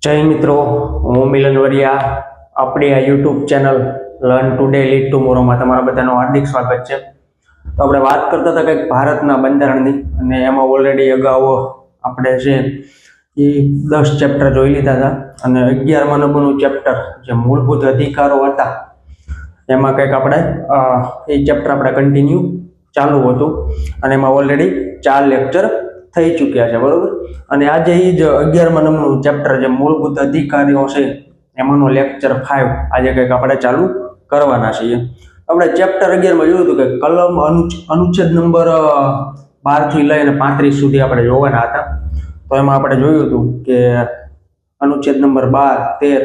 જય મિત્રો, હું મિલન વરિયા. આપણી આ YouTube channel learn today lead ટુમોરોમાં તમારા બધાનું હાર્દિક સ્વાગત છે. તો આપણે વાત કરતા હતા કંઈક ભારતના બંધારણની, અને એમાં ઓલરેડી અગાઉ આપણે જે એ 10 ચેપ્ટર જોઈ લીધા હતા, અને 11મા નંબરનું ચેપ્ટર જે મૂળભૂત અધિકારો હતા એમાં કંઈક આપણે એ ચેપ્ટર આપણે કન્ટિન્યુ ચાલુ હતું, અને એમાં ઓલરેડી 4 લેક્ચર થઈ ચૂક્યા છે, બરોબર. અને આજે એ જ 11મા નંબરનું ચેપ્ટર જે મૂળભૂત અધિકારીઓ છે એમાંનો લેક્ચર 5 આજે કંઈક આપણે ચાલુ કરવાના છીએ. આપણે ચેપ્ટર 11માં જોયું હતું કે કલમ અનુચ્છેદ નંબર 12 થી લઈને 35 સુધી આપણે જોવાના હતા. તો એમાં આપણે જોયું હતું કે અનુચ્છેદ નંબર 12, 13,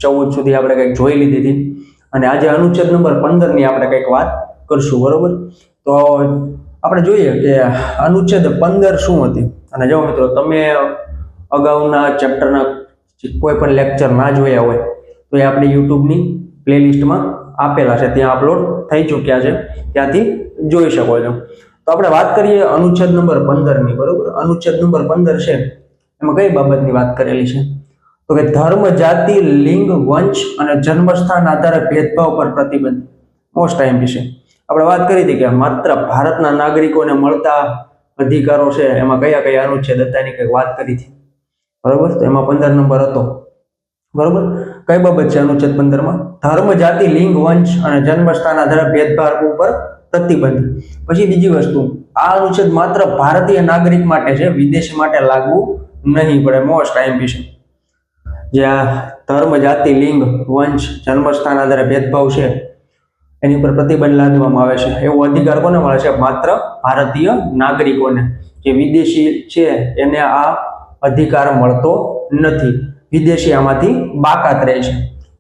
14 સુધી આપણે કંઈક જોઈ લીધી હતી, અને આજે અનુચ્છેદ નંબર 15 ની આપણે કંઈક વાત કરશું, બરોબર. તો આપણે જોઈએ કે અનુચ્છેદ 15 શું હતી. અને જો મિત્રો, તમે અગાઉના ચેપ્ટરના કોઈ પણ લેક્ચર ના જોયા હોય તો એ આપણી યુટ્યુબની પ્લેલિસ્ટમાં આપેલા છે, ત્યાં અપલોડ થઈ ચૂક્યા છે, ત્યાંથી જોઈ શકો છો. તો આપણે વાત કરીએ અનુચ્છેદ નંબર 15 ની, બરોબર. અનુચ્છેદ નંબર 15 છે એમાં કઈ બાબતની વાત કરેલી છે? તો કે ધર્મ, જાતિ, લિંગ, વંશ અને જન્મસ્થાન આધારે ભેદભાવ પર પ્રતિબંધ. મોસ્ટ આઈએમપી છે. આપણે વાત કરી હતી કે માત્ર ભારતના નાગરિકોને મળતા અધિકારો છે, એમાં કયા કયા અનુચ્છેદ હતા એની કંઈક વાત કરી હતી, બરોબર. તો એમાં 15 નંબર હતો, બરોબર. કઈ બાબત છે અનુચ્છેદ 15માં? ધર્મ, જાતિ, લિંગ, વંશ અને જન્મસ્થાન આધારે ભેદભાવ ઉપર પ્રતિબંધ. પછી બીજી વસ્તુ, આ અનુચ્છેદ માત્ર ભારતીય નાગરિક માટે છે, વિદેશી માટે લાગુ નહીં પડે. મોસ્ટ આઈએમપી છે. જે આ ધર્મ, જાતિ, લિંગ, વંશ, જન્મસ્થાન આધારે ભેદભાવ છે એની ઉપર પ્રતિબંધ લાદવામાં આવે છે. એવો અધિકાર કોને મળે છે? માત્ર ભારતીય નાગરિકોને. જે વિદેશી છે એને આ અધિકાર મળતો નથી, વિદેશી આમાંથી બાકાત રહે છે.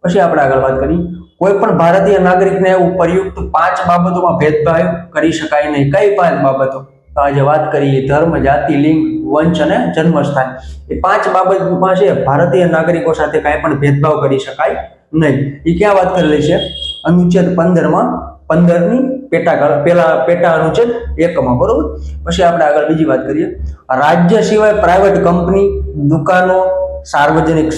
પછી આપણે આગળ વાત કરી, કોઈ પણ ભારતીય નાગરિકને ઉપરયુક્ત 5 બાબતોમાં ભેદભાવ કરી શકાય નહીં. કઈ 5 બાબતો? તો આજે વાત કરીએ ધર્મ, જાતિ, લિંગ, વંશ અને જન્મસ્થાન. એ 5 બાબતમાં છે ભારતીય નાગરિકો સાથે કાંઈ પણ ભેદભાવ કરી શકાય નહીં. એ ક્યાં વાત કરેલી છે? અનુચ્છેદ 15માં 15 ની પેટા અનુચ્છેદ 1માં, બરોબર. પછી આપણે આગળ બીજી વાત કરીએ, રાજ્ય સિવાય પ્રાઇવેટ કંપની, દુકાનો, સાર્વજનિક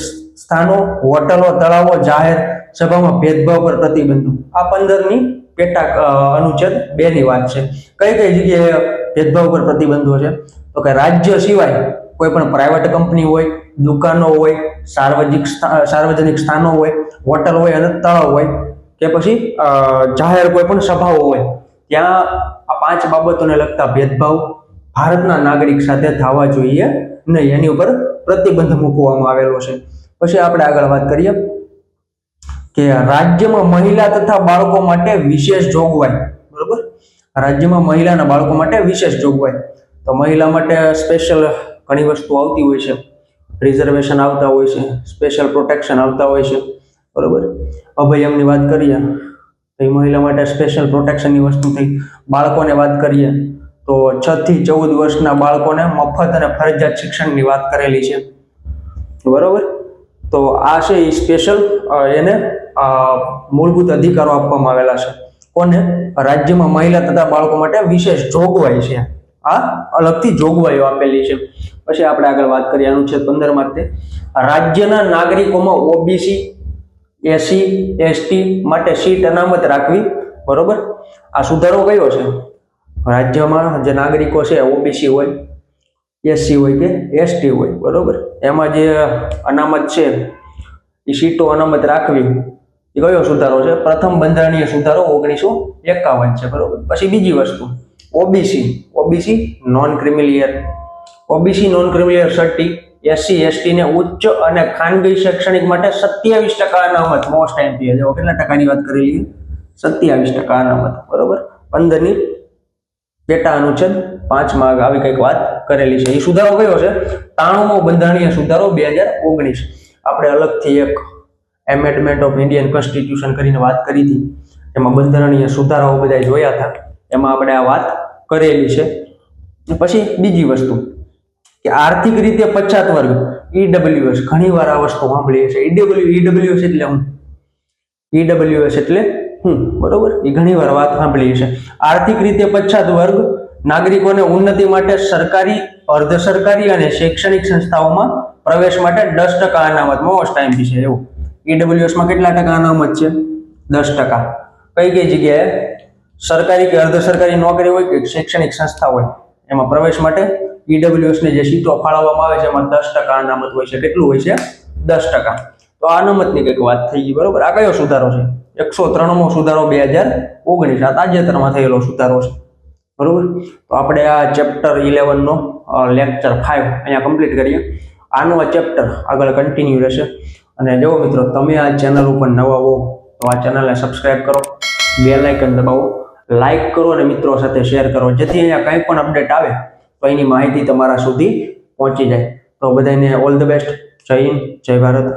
સ્થાનો, હોટલો, તળાવો, જાહેર સભામાં ભેદભાવ પર પ્રતિબંધ. આ 15 ની પેટા અનુચ્છેદ 2 ની વાત છે. કઈ કઈ જગ્યાએ ભેદભાવ પર પ્રતિબંધો છે? તો કે રાજ્ય સિવાય કોઈ પણ પ્રાઇવેટ કંપની હોય, દુકાનો હોય, સાર્વજનિક સ્થાનો હોય, હોટલ હોય અને તળાવ હોય, કે પછી જાહેર કોઈ પણ સભાઓ હોય, ત્યાં આ 5 બાબતોને લગતા ભેદભાવ ભારતના નાગરિક સાથે થવા જોઈએ નહીં. એની ઉપર પ્રતિબંધ મૂકવામાં આવેલો છે. પછી આપણે આગળ વાત કરીએ કે રાજ્યમાં મહિલા તથા બાળકો માટે વિશેષ જોગવાઈ, બરોબર. રાજ્યમાં મહિલા અને બાળકો માટે વિશેષ જોગવાઈ. તો મહિલા માટે સ્પેશિયલ ઘણી વસ્તુ આવતી હોય છે, રિઝર્વેશન આવતા હોય છે, સ્પેશિયલ પ્રોટેક્શન આવતા હોય છે, બરોબર. અભયમની વાત કરીએ તો એ મહિલા માટે સ્પેશિયલ પ્રોટેક્શનની વસ્તુ થઈ. બાળકોને વાત કરીએ તો 6 થી 14 વર્ષના બાળકોને મફત અને ફરજિયાત શિક્ષણની વાત કરેલી છે, બરોબર. તો આ છે એ સ્પેશિયલ એને મૂળભૂત અધિકારો આપવામાં આવેલા છે. કોને? રાજ્યમાં મહિલા તથા બાળકો માટે વિશેષ જોગવાઈ છે. આ અલગથી જોગવાઈઓ આપેલી છે. પછી આપણે આગળ વાત કરીએ અનુચ્છેદ 15માં રાજ્યના નાગરિકોમાં ઓબીસી, એસસી, એસટી માટે સીટ અનામત રાખવી, બરોબર. આ સુધારો કયો છે? રાજ્યમાં જે નાગરિકો છે, ઓબીસી હોય, એસસી હોય કે એસટી હોય, બરોબર, એમાં જે અનામત છે એ સીટો અનામત રાખવી, એ કયો સુધારો છે? પ્રથમ બંધારણીય સુધારો 1951 છે, બરોબર. પછી બીજી વસ્તુ, OBC non creamy layer, OBC non creamy layer certi, SC ST ને ઉચ્ચ અને ખાનગી શૈક્ષણિક માટે 27% અનામત. મોસ્ટ આઈએમપી છે. કેટલા ટકાની વાત કરેલી? 27% અનામત, બરોબર. 15 ની પેટા અનુચ્છેદ 5માં આવી કંઈક વાત કરેલી છે. એ સુધારો કયો છે? 93મો બંધારણીય સુધારો 2019. આપણે અલગથી એક એમેન્ડમેન્ટ ઓફ ઇન્ડિયન કોન્સ્ટિટ્યુશન કરીને વાત કરી હતી, એમાં બંધારણીય સુધારાઓ બધા જોયા હતા, એમાં આપણે આ વાત કરેલી છે. પછી બીજી વસ્તુ કે આર્થિક રીતે પછાત વર્ગ, ઈડબ્લ્યુએસ. ઘણી વાર આ વસ્તુ સાંભળીએ છે. ઈડબ્લ્યુએસ એટલે હું ઈડબ્લ્યુએસ એટલે હું, બરોબર. એ ઘણી વાર વાત સાંભળીએ છે. આર્થિક રીતે પછાત વર્ગ નાગરિકોને ઉન્નતિ માટે સરકારી, અર્ધ સરકારી અને શૈક્ષણિક સંસ્થાઓમાં પ્રવેશ માટે 10% અનામત, મોસ્ટ ટાઈમથી છે એવું. EWS માં કેટલા ટકા અનામત છે? 10%. કઈ કઈ જગ્યાએ? સરકારી કે અર્ધ સરકારી નોકરી હોય કે શૈક્ષણિક સંસ્થા હોય એમાં પ્રવેશ માટે EWS ની જે સીટો ફાળવવામાં આવે છે એમાં 10% અનામત હોય છે. કેટલું હોય છે? 10%. તો આ અનામતની કંઈક વાત થઈ ગઈ, બરોબર. આ કયો સુધારો છે? 103મો સુધારો 2019, આ તાજેતરમાં થયેલો સુધારો છે, બરોબર. તો આપણે આ ચેપ્ટર 11 નો લેક્ચર 5 અહીંયા કમ્પ્લીટ કરીએ. આનું આ ચેપ્ટર આગળ કન્ટિન્યુ રહેશે. અને જો મિત્રો તમે આ ચેનલ ઉપર નવા હો તો આ ચેનલને સબસ્ક્રાઇબ કરો, બેલ આઇકન દબાવો, લાઈક કરો અને મિત્રો સાથે શેર કરો, જેથી અહીંયા કંઈ પણ અપડેટ આવે તો એની માહિતી તમારા સુધી પહોંચી જાય. તો બધાને ઓલ ધ બેસ્ટ. જય હિન્દ, જય ભારત.